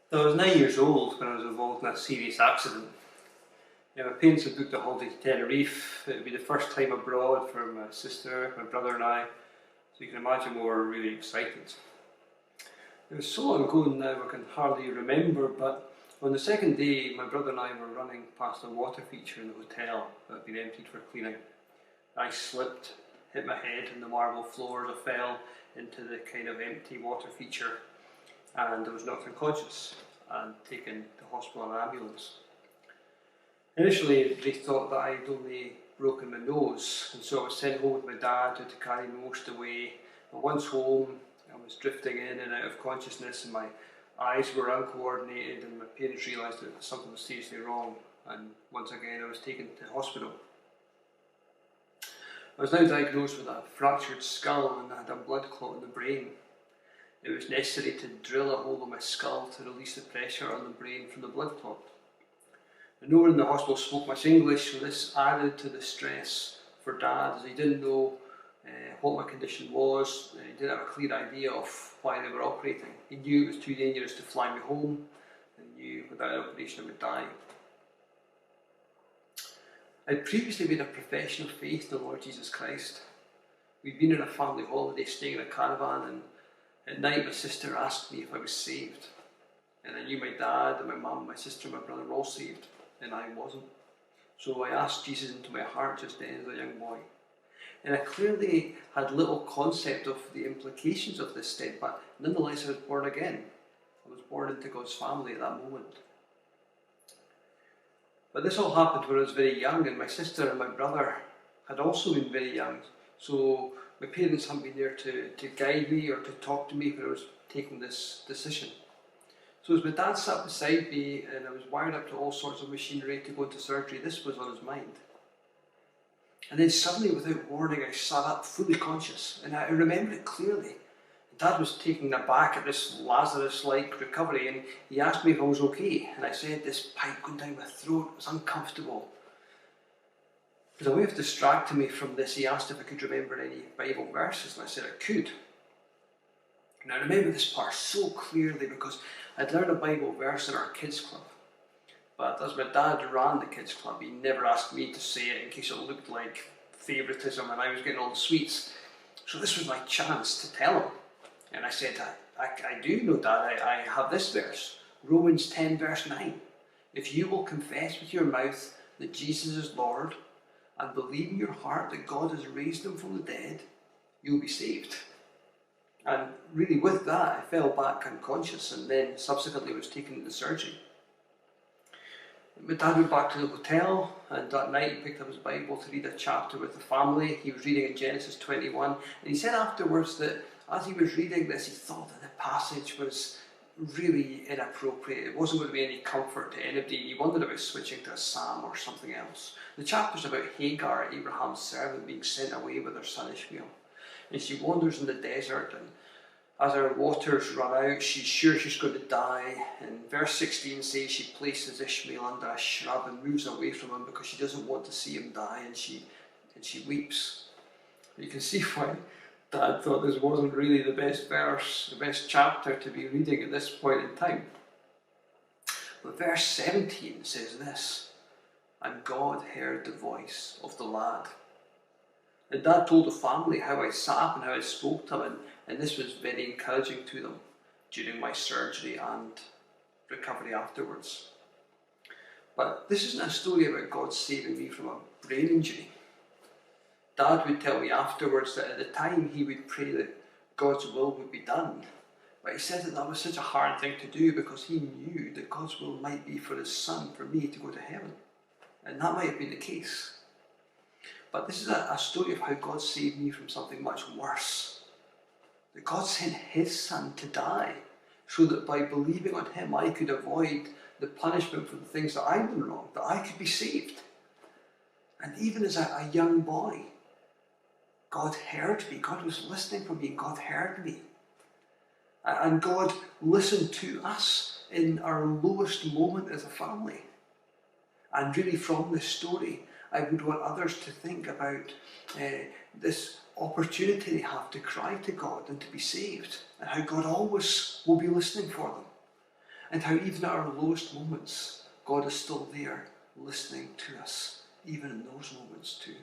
So I was 9 years old when I was involved in a serious accident. My parents had booked a holiday to Tenerife. It would be the first time abroad for my sister, my brother and I, so you can imagine we were really excited. It was so long ago now I can hardly remember, but on the second day my brother and I were running past a water feature in the hotel that had been emptied for cleaning. I slipped, hit my head on the marble floors, I fell into the kind of empty water feature and I was knocked unconscious and taken to hospital in an ambulance. Initially they thought that I had only broken my nose, and so I was sent home with my dad who had to carry me most of the way. And once home I was drifting in and out of consciousness and my eyes were uncoordinated and my parents realised that something was seriously wrong, and once again I was taken to hospital. I was now diagnosed with a fractured skull and I had a blood clot in the brain. It was necessary to drill a hole in my skull to release the pressure on the brain from the blood clot. And no one in the hospital spoke much English, so this added to the stress for Dad, as he didn't know what my condition was. He didn't have a clear idea of why they were operating. He knew it was too dangerous to fly me home, and knew without an operation I would die. I'd previously made a profession of faith in the Lord Jesus Christ. We'd been on a family holiday staying in a caravan, and at night my sister asked me if I was saved. And I knew my dad and my mum, my sister and my brother were all saved, and I wasn't. So I asked Jesus into my heart just then as a young boy. And I clearly had little concept of the implications of this step, but nonetheless I was born again. I was born into God's family at that moment. But this all happened when I was very young, and my sister and my brother had also been very young. So my parents hadn't been there to guide me or to talk to me when I was taking this decision. So as my dad sat beside me and I was wired up to all sorts of machinery to go into surgery, this was on his mind. And then suddenly, without warning, I sat up fully conscious, and I remember it clearly. Dad was taken aback at this Lazarus-like recovery, and he asked me if I was okay, and I said this pipe going down my throat was uncomfortable. As a way of distracting me from this, he asked if I could remember any Bible verses, and I said I could. And I remember this part so clearly because I'd learned a Bible verse in our kids club. But as my dad ran the kids club, he never asked me to say it in case it looked like favouritism and I was getting all the sweets. So this was my chance to tell him. And I said, I do know, Dad, I have this verse, Romans 10 verse 9. If you will confess with your mouth that Jesus is Lord and believe in your heart that God has raised him from the dead, you'll be saved. And really with that, I fell back unconscious and then subsequently was taken into surgery. My dad went back to the hotel, and that night he picked up his Bible to read a chapter with the family. He was reading in Genesis 21, and he said afterwards that as he was reading this, he thought that the passage was really inappropriate. It wasn't going to be any comfort to anybody. He wondered about switching to a psalm or something else. The chapter's about Hagar, Abraham's servant, being sent away with her son Ishmael. And she wanders in the desert, and as her waters run out, she's sure she's going to die. And verse 16 says she places Ishmael under a shrub and moves away from him because she doesn't want to see him die, and she weeps. You can see why Dad thought this wasn't really the best verse, the best chapter to be reading at this point in time. But verse 17 says this, and God heard the voice of the lad. And Dad told the family how I sat up and how I spoke to him, and this was very encouraging to them during my surgery and recovery afterwards. But this isn't a story about God saving me from a brain injury. Dad would tell me afterwards that at the time he would pray that God's will would be done. But he said that was such a hard thing to do because he knew that God's will might be for his son, for me to go to heaven. And that might have been the case. But this is a story of how God saved me from something much worse. That God sent his son to die so that by believing on him I could avoid the punishment for the things that I'd done wrong, that I could be saved. And even as a young boy, God heard me. God was listening for me, and God heard me. And God listened to us in our lowest moment as a family. And really from this story, I would want others to think about this opportunity they have to cry to God and to be saved, and how God always will be listening for them. and how even at our lowest moments, God is still there listening to us, even in those moments too.